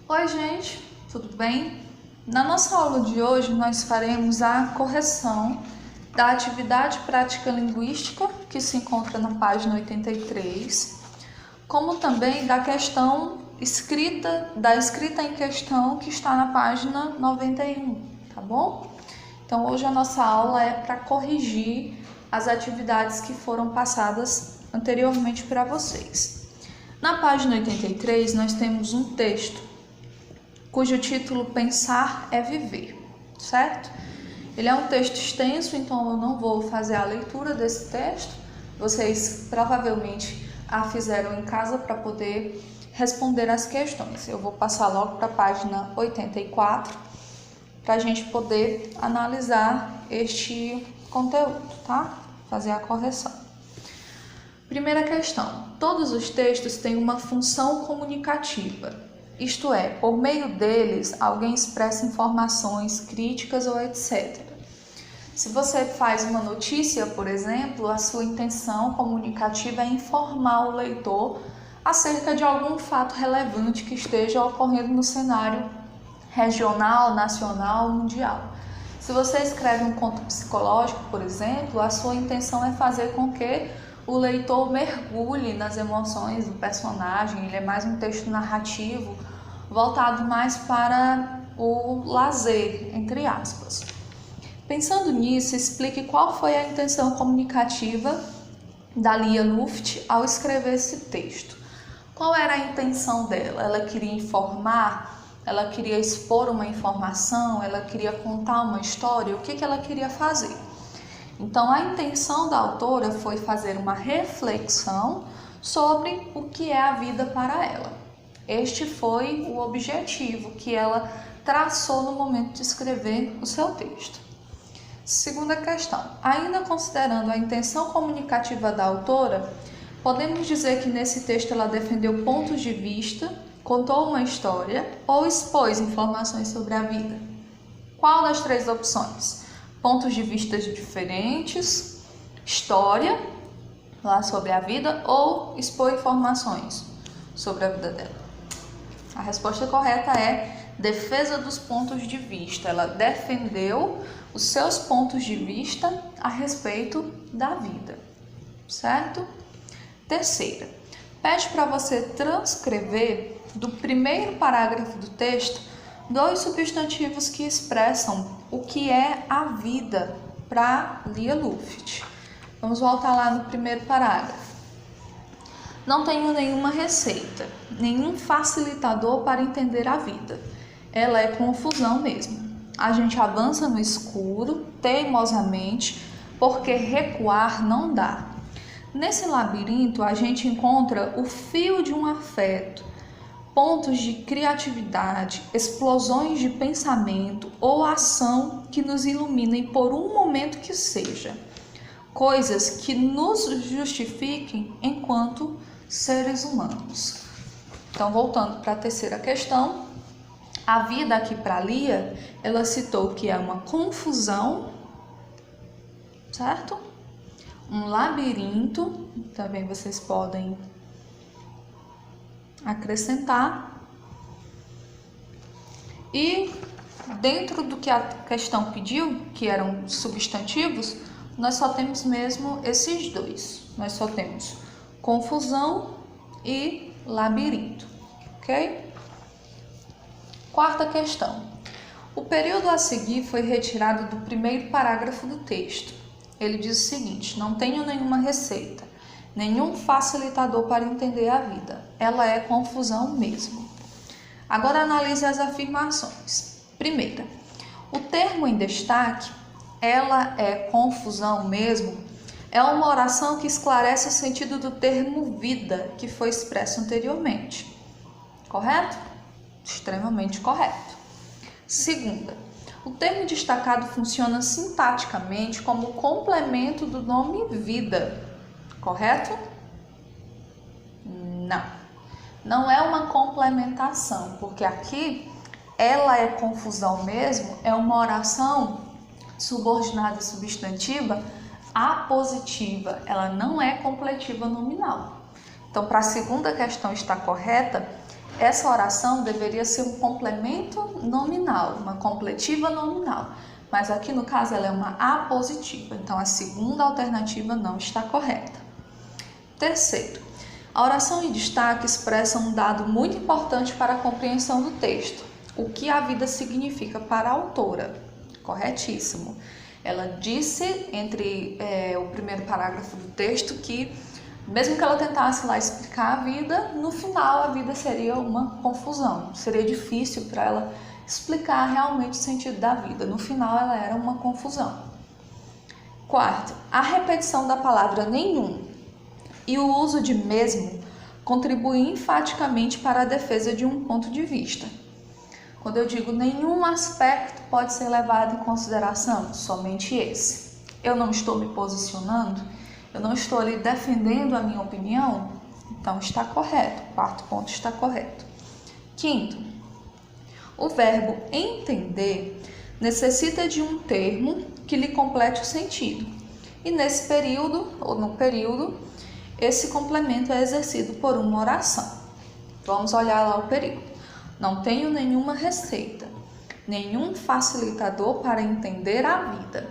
Oi, gente, tudo bem? Na nossa aula de hoje, nós faremos a correção da atividade prática linguística, que se encontra na página 83, como também da questão escrita em questão, que está na página 91, tá bom? Então, hoje a nossa aula é para corrigir as atividades que foram passadas anteriormente para vocês. Na página 83, nós temos um texto cujo título Pensar é Viver, certo? Ele é um texto extenso, então eu não vou fazer a leitura desse texto. Vocês provavelmente a fizeram em casa para poder responder as questões. Eu vou passar logo para a página 84 para a gente poder analisar este conteúdo, tá? Fazer a correção. Primeira questão: todos os textos têm uma função comunicativa. Isto é, por meio deles, alguém expressa informações, críticas ou etc. Se você faz uma notícia, por exemplo, a sua intenção comunicativa é informar o leitor acerca de algum fato relevante que esteja ocorrendo no cenário regional, nacional, mundial. Se você escreve um conto psicológico, por exemplo, a sua intenção é fazer com que o leitor mergulhe nas emoções do personagem. Ele é mais um texto narrativo, voltado mais para o lazer, entre aspas. Pensando nisso, explique qual foi a intenção comunicativa da Lia Luft ao escrever esse texto. Qual era a intenção dela? Ela queria informar? Ela queria expor uma informação? Ela queria contar uma história? O que ela queria fazer? Então, a intenção da autora foi fazer uma reflexão sobre o que é a vida para ela. Este foi o objetivo que ela traçou no momento de escrever o seu texto. Segunda questão: ainda considerando a intenção comunicativa da autora, podemos dizer que nesse texto ela defendeu pontos de vista, contou uma história ou expôs informações sobre a vida? Qual das três opções? Pontos de vista diferentes, história lá sobre a vida, ou expor informações sobre a vida dela? A resposta correta é defesa dos pontos de vista. Ela defendeu os seus pontos de vista a respeito da vida, certo? Terceira, pede para você transcrever do primeiro parágrafo do texto dois substantivos que expressam o que é a vida para Lia Luft. Vamos voltar lá no primeiro parágrafo. Não tenho nenhuma receita, nenhum facilitador para entender a vida. Ela é confusão mesmo. A gente avança no escuro, teimosamente, porque recuar não dá. Nesse labirinto, a gente encontra o fio de um afeto, pontos de criatividade, explosões de pensamento ou ação que nos iluminem por um momento que seja. Coisas que nos justifiquem enquanto seres humanos. Então, voltando para a terceira questão, a vida aqui para Lia, ela citou que é uma confusão, certo? Um labirinto, também vocês podem acrescentar. E dentro do que a questão pediu, que eram substantivos, nós só temos mesmo esses dois. Nós só temos confusão e labirinto, ok? Quarta questão. O período a seguir foi retirado do primeiro parágrafo do texto. Ele diz o seguinte: não tenho nenhuma receita, nenhum facilitador para entender a vida. Ela é confusão mesmo. Agora analise as afirmações. Primeira, o termo em destaque, ela é confusão mesmo, é uma oração que esclarece o sentido do termo vida, que foi expresso anteriormente. Correto? Extremamente correto. Segunda, o termo destacado funciona sintaticamente como complemento do nome vida. Correto? Não. Não é uma complementação, porque aqui ela é confusão mesmo, é uma oração subordinada substantiva apositiva, ela não é completiva nominal. Então, para a segunda questão estar correta, essa oração deveria ser um complemento nominal, uma completiva nominal. Mas aqui no caso ela é uma apositiva, então a segunda alternativa não está correta. Terceiro, a oração em destaque expressa um dado muito importante para a compreensão do texto. O que a vida significa para a autora? Corretíssimo. Ela disse entre o primeiro parágrafo do texto que, mesmo que ela tentasse lá explicar a vida, no final a vida seria uma confusão. Seria difícil para ela explicar realmente o sentido da vida. No final ela era uma confusão. Quarto, a repetição da palavra nenhum e o uso de mesmo contribui enfaticamente para a defesa de um ponto de vista. Quando eu digo nenhum aspecto pode ser levado em consideração, somente esse. Eu não estou me posicionando, eu não estou ali defendendo a minha opinião, então está correto, o quarto ponto está correto. Quinto, o verbo entender necessita de um termo que lhe complete o sentido. E nesse período, ou no período, esse complemento é exercido por uma oração. Vamos olhar lá o período. Não tenho nenhuma receita, nenhum facilitador para entender a vida.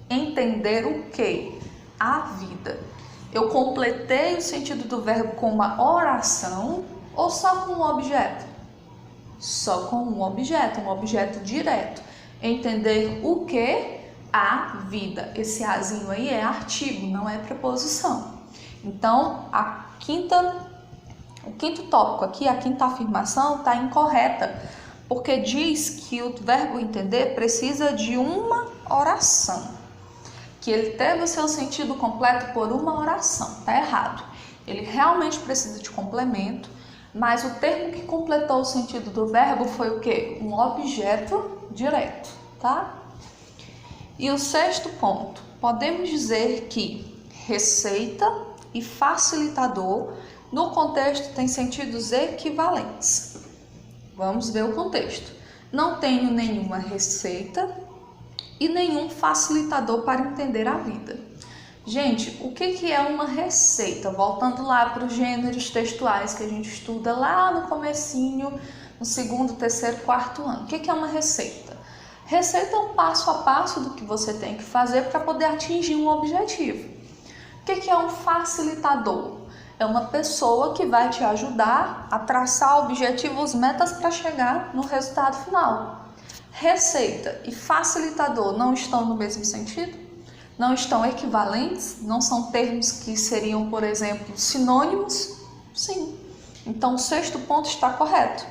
Entender o quê? A vida. Eu completei o sentido do verbo com uma oração ou só com um objeto? Só com um objeto direto. Entender o quê? A vida. Esse azinho aí é artigo, não é preposição. Então, o quinto tópico aqui, a quinta afirmação, está incorreta, porque diz que o verbo entender precisa de uma oração, que ele teve o seu sentido completo por uma oração. Está errado. Ele realmente precisa de complemento, mas o termo que completou o sentido do verbo foi o quê? Um objeto direto, tá? E o sexto ponto, podemos dizer que receita e facilitador no contexto tem sentidos equivalentes. Vamos ver o contexto. Não tenho nenhuma receita e nenhum facilitador para entender a vida. Gente, o que é uma receita? Voltando lá para os gêneros textuais que a gente estuda lá no comecinho, no segundo, terceiro, quarto ano. O que é uma receita? Receita é um passo a passo do que você tem que fazer para poder atingir um objetivo. O que é um facilitador? É uma pessoa que vai te ajudar a traçar objetivos, metas para chegar no resultado final. Receita e facilitador não estão no mesmo sentido? Não estão equivalentes? Não são termos que seriam, por exemplo, sinônimos? Sim. Então o sexto ponto está correto.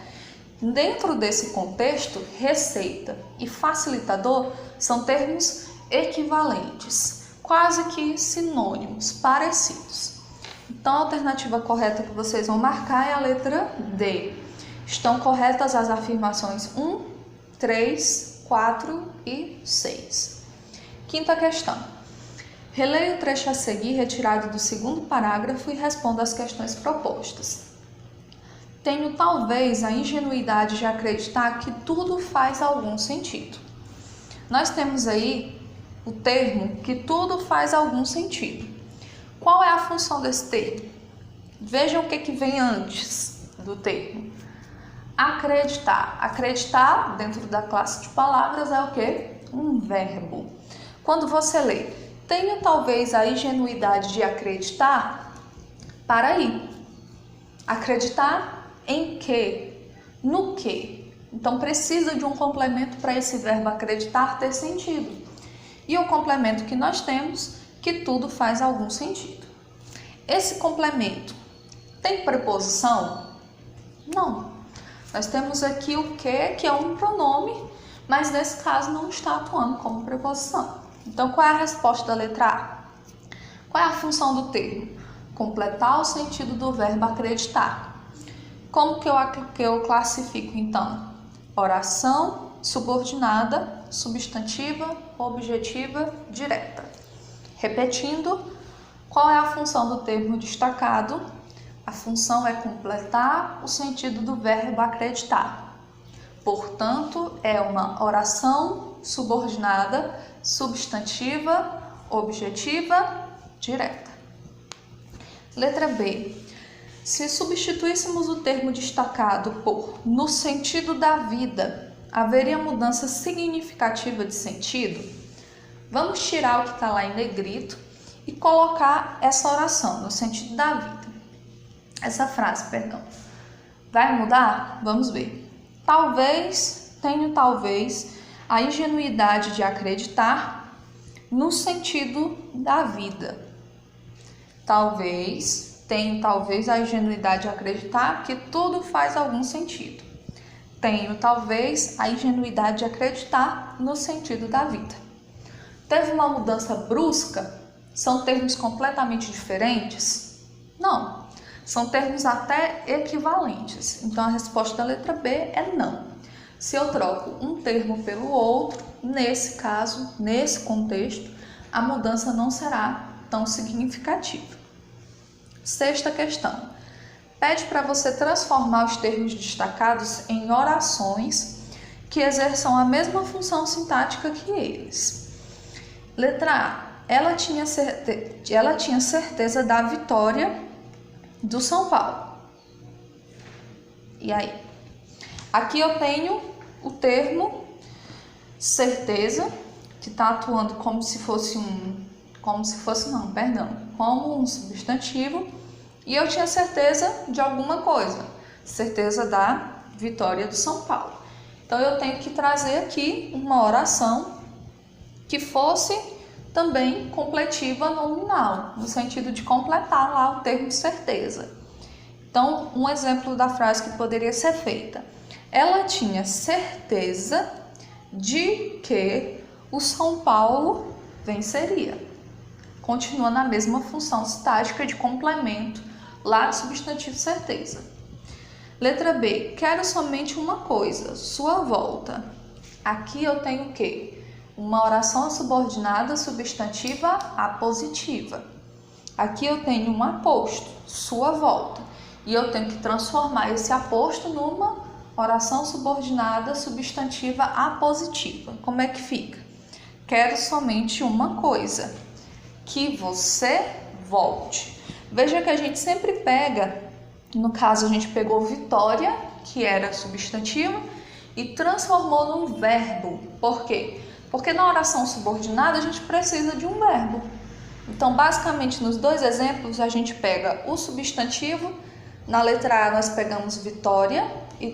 Dentro desse contexto, receita e facilitador são termos equivalentes, quase que sinônimos, parecidos. Então, a alternativa correta que vocês vão marcar é a letra D. Estão corretas as afirmações 1, 3, 4 e 6. Quinta questão. Releia o trecho a seguir retirado do segundo parágrafo e responda às questões propostas. Tenho talvez a ingenuidade de acreditar que tudo faz algum sentido. Nós temos aí o termo que tudo faz algum sentido. Qual é a função desse termo? Vejam o que vem antes do termo. Acreditar. Acreditar, dentro da classe de palavras, é o quê? Um verbo. Quando você lê, tenho talvez a ingenuidade de acreditar, para aí. Acreditar em quê? No quê? Então precisa de um complemento para esse verbo acreditar ter sentido. E o complemento que nós temos, que tudo faz algum sentido. Esse complemento tem preposição? Não. Nós temos aqui o que é um pronome, mas nesse caso não está atuando como preposição. Então qual é a resposta da letra A? Qual é a função do termo? Completar o sentido do verbo acreditar. Como que eu classifico então? Oração, subordinada, substantiva, objetiva, direta. Repetindo, qual é a função do termo destacado? A função é completar o sentido do verbo acreditar. Portanto, é uma oração subordinada, substantiva, objetiva, direta. Letra B. Se substituíssemos o termo destacado por no sentido da vida, haveria mudança significativa de sentido? Vamos tirar o que está lá em negrito e colocar essa oração no sentido da vida. Essa frase, perdão. Vai mudar? Vamos ver. Talvez a ingenuidade de acreditar no sentido da vida. Talvez a ingenuidade de acreditar que tudo faz algum sentido. Talvez a ingenuidade de acreditar no sentido da vida. Teve uma mudança brusca? São termos completamente diferentes? Não. São termos até equivalentes. Então, a resposta da letra B é não. Se eu troco um termo pelo outro, nesse caso, nesse contexto, a mudança não será tão significativa. Sexta questão. Pede para você transformar os termos destacados em orações que exerçam a mesma função sintática que eles. Letra A. Ela tinha certeza da vitória do São Paulo. E aí? Aqui eu tenho o termo certeza, que está atuando como um substantivo, e eu tinha certeza de alguma coisa, certeza da vitória do São Paulo. Então eu tenho que trazer aqui uma oração que fosse também completiva nominal, no sentido de completar lá o termo certeza. Então, um exemplo da frase que poderia ser feita: ela tinha certeza de que o São Paulo venceria. Continua na mesma função sintática de complemento lá do substantivo certeza. Letra B. Quero somente uma coisa, sua volta. Aqui eu tenho o quê? Uma oração subordinada substantiva apositiva. Aqui eu tenho um aposto, sua volta. E eu tenho que transformar esse aposto numa oração subordinada substantiva apositiva. Como é que fica? Quero somente uma coisa, que você volte. Veja que a gente sempre pega, no caso a gente pegou vitória, que era substantivo, e transformou num verbo. Por quê? Porque na oração subordinada a gente precisa de um verbo. Então, basicamente, nos dois exemplos, a gente pega o substantivo. Na letra A, nós pegamos vitória e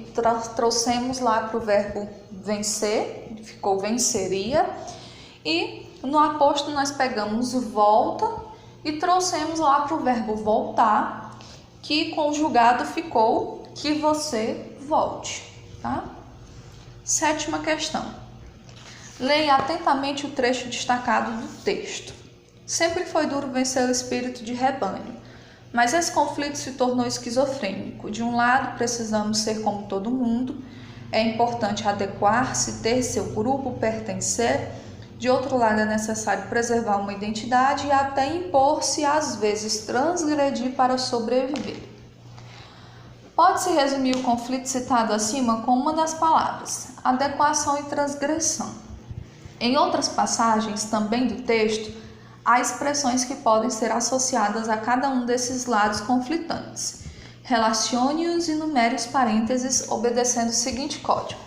trouxemos lá para o verbo vencer, ficou venceria. E no aposto, nós pegamos volta e trouxemos lá para o verbo voltar, que conjugado ficou que você volte. Tá? Sétima questão. Leia atentamente o trecho destacado do texto. Sempre foi duro vencer o espírito de rebanho, mas esse conflito se tornou esquizofrênico. De um lado, precisamos ser como todo mundo, é importante adequar-se, ter seu grupo, pertencer. De outro lado, é necessário preservar uma identidade e até impor-se, às vezes transgredir para sobreviver. Pode-se resumir o conflito citado acima com uma das palavras: adequação e transgressão. Em outras passagens também do texto, há expressões que podem ser associadas a cada um desses lados conflitantes. Relacione-os e numere os parênteses obedecendo o seguinte código: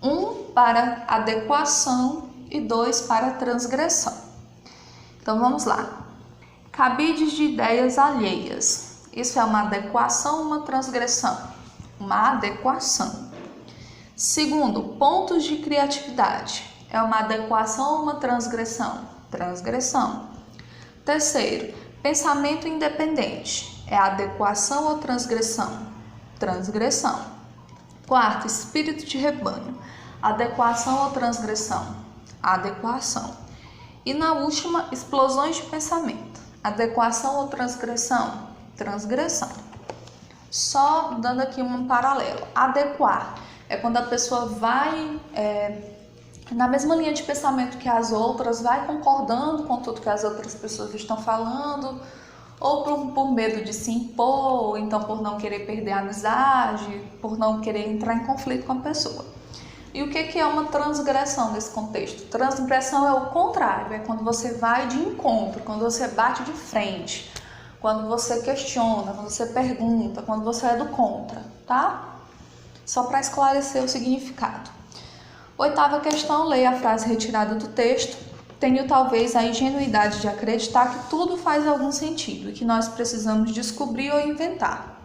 1 para adequação e 2 para transgressão. Então vamos lá. Cabides de ideias alheias. Isso é uma adequação ou uma transgressão? Uma adequação. Segundo, pontos de criatividade. É uma adequação ou uma transgressão? Transgressão. Terceiro, pensamento independente. É adequação ou transgressão? Transgressão. Quarto, espírito de rebanho. Adequação ou transgressão? Adequação. E na última, explosões de pensamento. Adequação ou transgressão? Transgressão. Só dando aqui um paralelo. Adequar é quando a pessoa vai na mesma linha de pensamento que as outras, vai concordando com tudo que as outras pessoas estão falando, ou por medo de se impor, ou então por não querer perder a amizade, por não querer entrar em conflito com a pessoa. E o que é uma transgressão nesse contexto? Transgressão é o contrário, é quando você vai de encontro, quando você bate de frente. quando você questiona, quando você pergunta, quando você é do contra, tá? Só para esclarecer o significado. Oitava questão, leia a frase retirada do texto. Tenho talvez a ingenuidade de acreditar que tudo faz algum sentido e que nós precisamos descobrir ou inventar.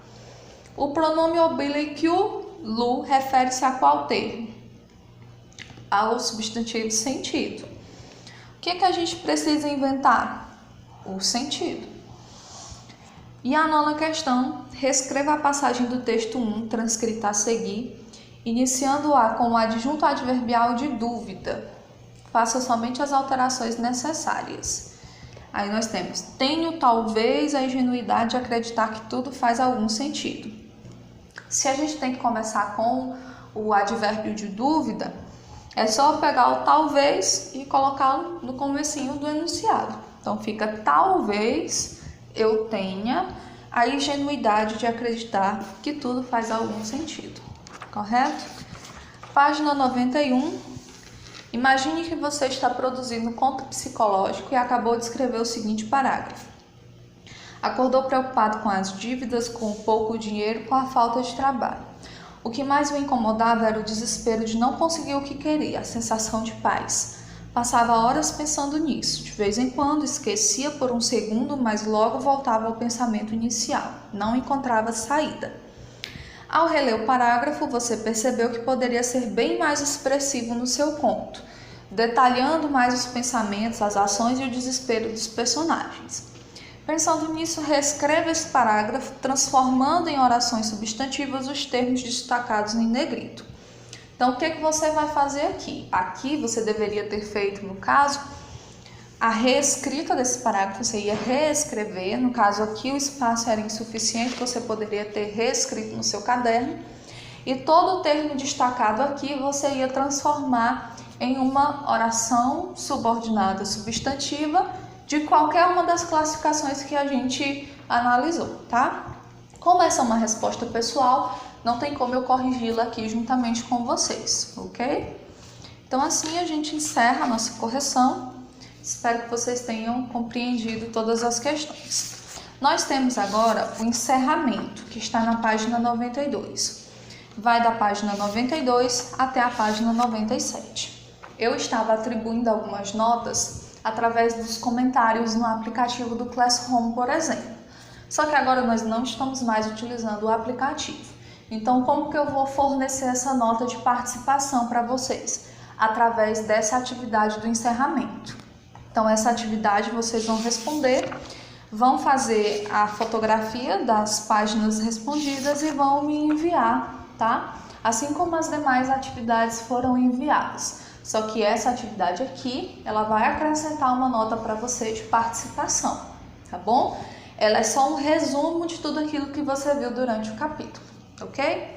O pronome oblíquo lu refere-se a qual termo? Ao substantivo sentido. O que a gente precisa inventar? O sentido. E a nona questão, reescreva a passagem do texto 1, transcrita a seguir, iniciando-a com o adjunto adverbial de dúvida. Faça somente as alterações necessárias. Aí nós temos, tenho talvez a ingenuidade de acreditar que tudo faz algum sentido. Se a gente tem que começar com o advérbio de dúvida, é só pegar o talvez e colocá-lo no comecinho do enunciado. Então fica, talvez eu tenha a ingenuidade de acreditar que tudo faz algum sentido. Correto? Página 91. Imagine que você está produzindo um conto psicológico e acabou de escrever o seguinte parágrafo. Acordou preocupado com as dívidas, com o pouco dinheiro, com a falta de trabalho. O que mais o incomodava era o desespero de não conseguir o que queria, a sensação de paz. Passava horas pensando nisso. De vez em quando esquecia por um segundo, mas logo voltava ao pensamento inicial. Não encontrava saída. Ao reler o parágrafo, você percebeu que poderia ser bem mais expressivo no seu conto, detalhando mais os pensamentos, as ações e o desespero dos personagens. Pensando nisso, reescreva esse parágrafo, transformando em orações substantivas os termos destacados em negrito. Então, o que você vai fazer aqui? Aqui você deveria ter feito, no caso, a reescrita desse parágrafo, você ia reescrever. No caso aqui, o espaço era insuficiente, você poderia ter reescrito no seu caderno. E todo o termo destacado aqui você ia transformar em uma oração subordinada substantiva de qualquer uma das classificações que a gente analisou, tá? Como essa é uma resposta pessoal, não tem como eu corrigi-la aqui juntamente com vocês, ok? Então assim a gente encerra a nossa correção. Espero que vocês tenham compreendido todas as questões. Nós temos agora o encerramento, que está na página 92. Vai da página 92 até a página 97. Eu estava atribuindo algumas notas através dos comentários no aplicativo do Classroom, por exemplo. Só que agora nós não estamos mais utilizando o aplicativo. Então, como que eu vou fornecer essa nota de participação para vocês? Através dessa atividade do encerramento. Então, essa atividade vocês vão responder, vão fazer a fotografia das páginas respondidas e vão me enviar, tá? Assim como as demais atividades foram enviadas. Só que essa atividade aqui, ela vai acrescentar uma nota para você de participação, tá bom? Ela é só um resumo de tudo aquilo que você viu durante o capítulo, ok?